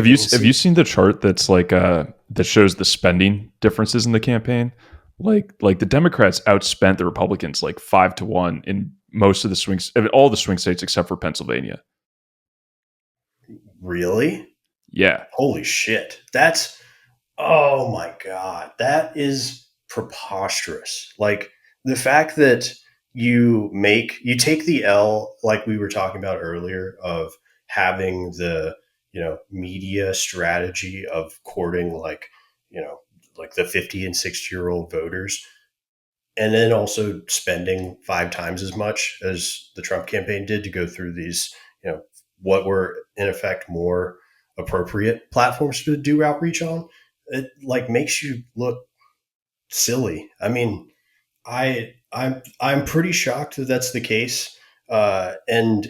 have you seen the chart that's like that shows the spending differences in the campaign? Like the Democrats outspent the Republicans like 5-1 in most of the swings, all the swing states except for Pennsylvania. Really? Yeah. Holy shit. Oh my God. That is preposterous. Like the fact that you take the L, like we were talking about earlier, of having the, media strategy of courting like the 50 and 60-year-old voters, and then also spending 5 times as much as the Trump campaign did to go through these, what were in effect more appropriate platforms to do outreach on. It like makes you look silly. I mean, I'm pretty shocked that that's the case. And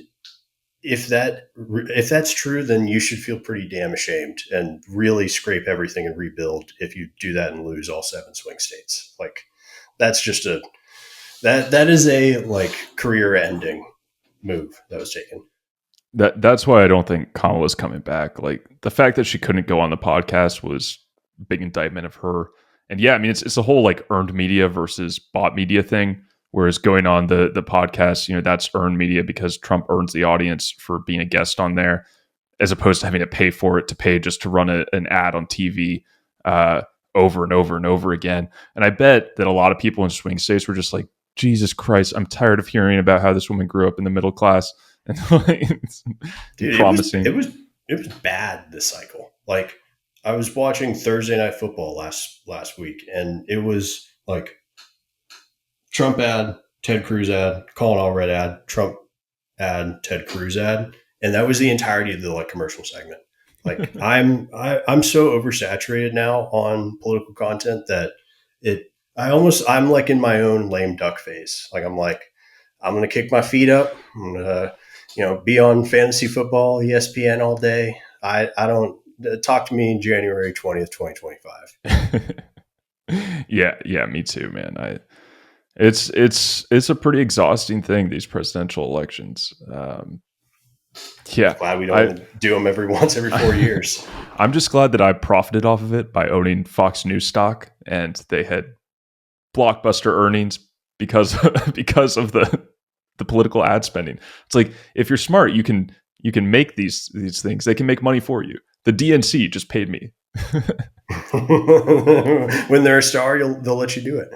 if that's true, then you should feel pretty damn ashamed and really scrape everything and rebuild if you do that and lose all 7 swing states. Like that's just that is a like career ending move that was taken. That's why I don't think Kamala's coming back. Like the fact that she couldn't go on the podcast was a big indictment of her. And yeah, I mean it's a whole like earned media versus bought media thing. Whereas going on the podcast, that's earned media because Trump earns the audience for being a guest on there, as opposed to having to pay for it to pay just to run an ad on TV over and over and over again. And I bet that a lot of people in swing states were just like, Jesus Christ, I'm tired of hearing about how this woman grew up in the middle class. And Dude, promising. It was bad this cycle. Like I was watching Thursday Night Football last week, and it was like Trump ad, Ted Cruz ad, Colin Allred ad, Trump ad, Ted Cruz ad, and that was the entirety of the like commercial segment. Like I'm so oversaturated now on political content that I'm like in my own lame duck phase. Like I'm gonna kick my feet up. I'm gonna be on fantasy football, ESPN all day. I don't talk to me in January 20th, 2025. Yeah, me too, man. It's a pretty exhausting thing, these presidential elections. Yeah, I'm glad we don't do them every 4 years. I'm just glad that I profited off of it by owning Fox News stock, and they had blockbuster earnings because of the political ad spending. It's like if you're smart, you can make these things. They can make money for you. The DNC just paid me. When they're a star, they'll let you do it.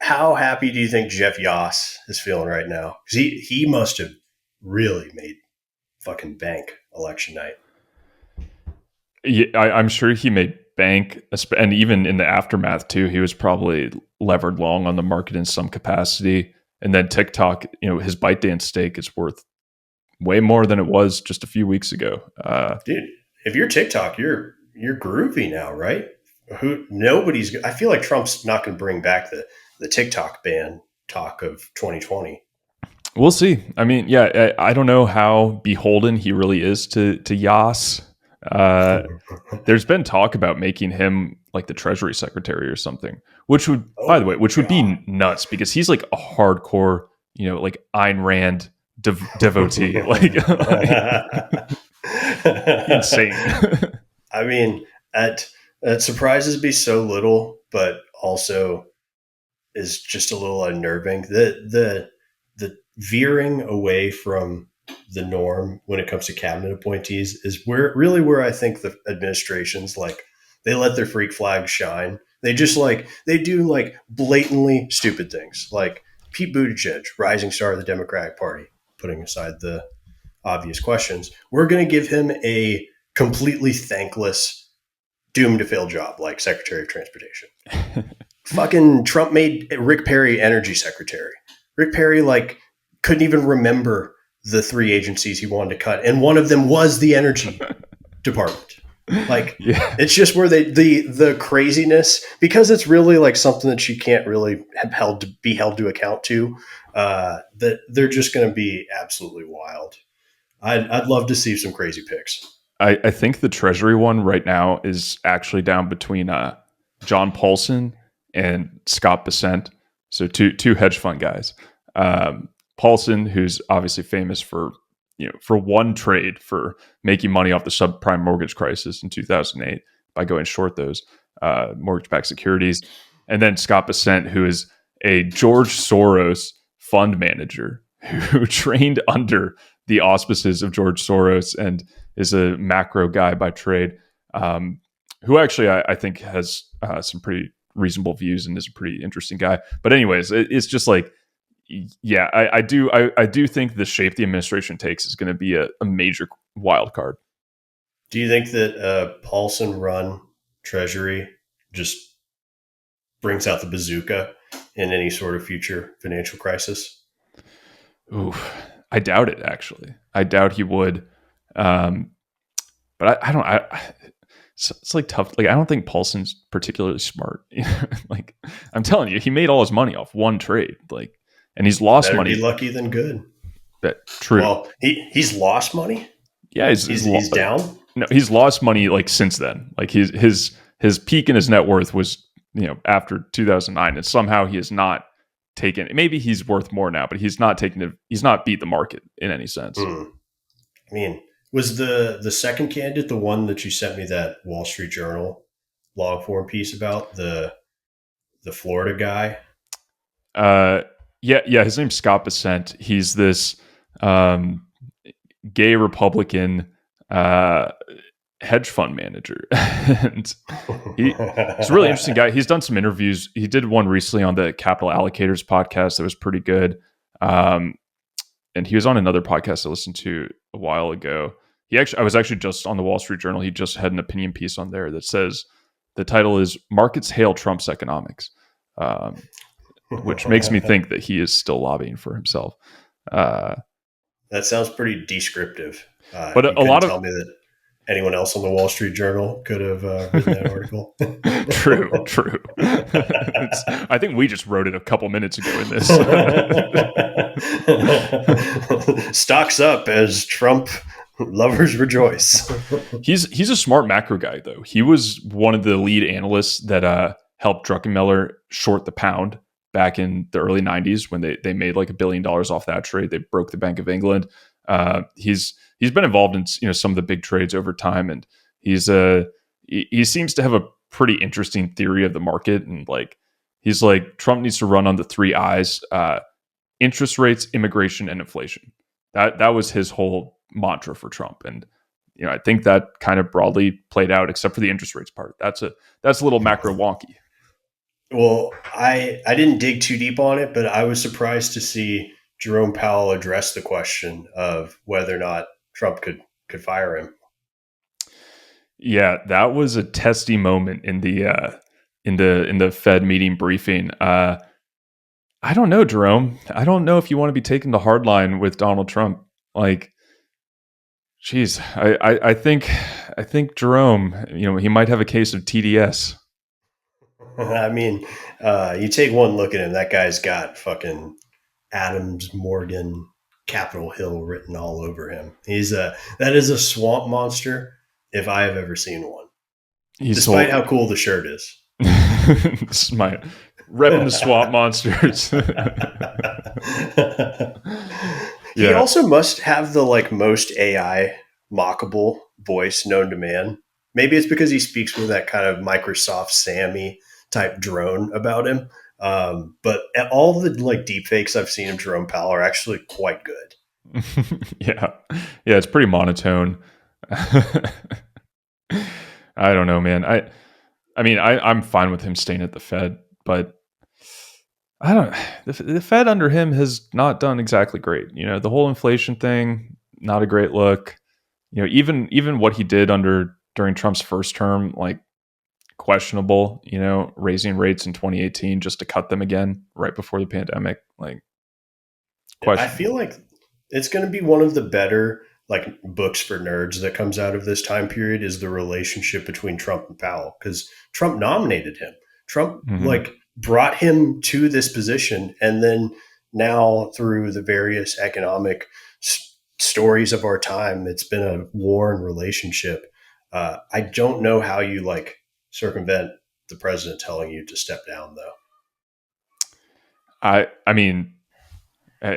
How happy do you think Jeff Yoss is feeling right now? Because he must have really made fucking bank election night. Yeah, I'm sure he made bank, and even in the aftermath too, he was probably levered long on the market in some capacity. And then TikTok, his ByteDance stake is worth way more than it was just a few weeks ago. Dude, if you're TikTok, you're groovy now, right? I feel like Trump's not going to bring back the TikTok ban talk of 2020. We'll see. I mean, yeah, I don't know how beholden he really is to Yas. There's been talk about making him like the Treasury Secretary or something, which would, by the way, would be nuts because he's like a hardcore, like Ayn Rand devotee, like insane. I mean, that surprises me so little, but also is just a little unnerving. The veering away from the norm when it comes to cabinet appointees is where I think the administrations they let their freak flag shine. They just they do blatantly stupid things, like Pete Buttigieg, rising star of the Democratic Party, putting aside the obvious questions. We're going to give him a completely thankless, doomed to fail job like Secretary of Transportation. Fucking Trump made Rick Perry energy secretary. Rick Perry couldn't even remember the 3 agencies he wanted to cut, and one of them was the energy department. It's just where the craziness, because it's really something that you can't really be held to account to, that they're just going to be absolutely wild. I'd love to see some crazy picks. I think the Treasury one right now is actually down between John Paulson and Scott Bessent, so two hedge fund guys. Paulson, who's obviously famous for for one trade for making money off the subprime mortgage crisis in 2008 by going short those mortgage-backed securities, and then Scott Bessent, who is a George Soros fund manager who trained under the auspices of George Soros and is a macro guy by trade, who actually I think has some pretty reasonable views and is a pretty interesting guy. But anyways, it's just like, yeah, I do think the shape the administration takes is going to be a major wild card. Do you think that Paulson run Treasury just brings out the bazooka in any sort of future financial crisis? Ooh, I doubt it. Actually, I doubt he would. But I don't. It's like tough. Like I don't think Paulson's particularly smart. Like I'm telling you, he made all his money off one trade. Like, and he's lost Better money. be lucky than good. That true. Well, he's lost money. Yeah, He's down. No, he's lost money like since then. Like his peak in his net worth was after 2009, and somehow he has not taken. Maybe he's worth more now, but he's not taken it. He's not beat the market in any sense. I mean, was the second candidate the one that you sent me that Wall Street Journal long form piece about the Florida guy? Yeah. His name's Scott Bessent. He's this gay Republican hedge fund manager, and he's a really interesting guy. He's done some interviews. He did one recently on the Capital Allocators podcast that was pretty good. And he was on another podcast I listened to a while ago. I was actually just on the Wall Street Journal. He just had an opinion piece on there that says the title is "Markets Hail Trump's Economics," which makes me think that he is still lobbying for himself. That sounds pretty descriptive. But a lot of tell me that anyone else on the Wall Street Journal could have written that article. True. I think we just wrote it a couple minutes ago in this. Stocks up as Trump lovers rejoice. He's a smart macro guy, though. He was one of the lead analysts that helped Druckenmiller short the pound back in the early 90s when they made like $1 billion off that trade. They broke the Bank of England. He's been involved in some of the big trades over time, and he seems to have a pretty interesting theory of the market. And like he's like, Trump needs to run on the 3 I's: interest rates, immigration, and inflation. That was his whole mantra for Trump, and I think that kind of broadly played out, except for the interest rates part. That's a little macro wonky. Well, I didn't dig too deep on it, but I was surprised to see Jerome Powell address the question of whether or not Trump could fire him. Yeah, that was a testy moment in the Fed meeting briefing. I don't know, Jerome. I don't know if you want to be taking the hard line with Donald Trump. Like, geez, I think Jerome, he might have a case of TDS. I mean, you take one look at him. That guy's got fucking Adams, Morgan, Capitol Hill written all over him. That is a swamp monster if I have ever seen one. Despite how cool the shirt is. This is my repping the swamp monsters. He also must have the most AI mockable voice known to man. Maybe it's because he speaks with that kind of Microsoft Sammy type drone about him. But all the deep fakes I've seen of Jerome Powell are actually quite good. Yeah, it's pretty monotone. I don't know, man. I'm fine with him staying at the Fed, but I don't. The Fed under him has not done exactly great. The whole inflation thing, not a great look. Even what he did during Trump's first term, questionable. Raising rates in 2018 just to cut them again right before the pandemic. I feel like it's going to be one of the better books for nerds that comes out of this time period is the relationship between Trump and Powell, because Trump nominated him. Trump brought him to this position, and then now through the various economic stories of our time, it's been a warm relationship. I don't know how you circumvent the president telling you to step down, though. I mean, Uh,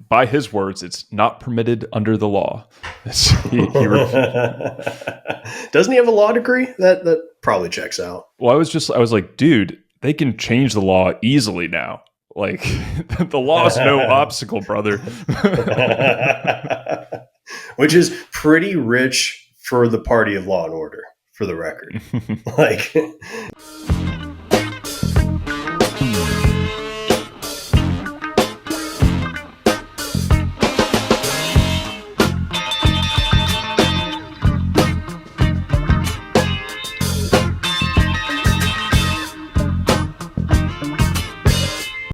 by his words, it's not permitted under the law. Doesn't he have a law degree? That probably checks out. Well, I was like, dude, they can change the law easily now. Like, the law's no obstacle, brother. Which is pretty rich for the party of law and order, for the record. Like.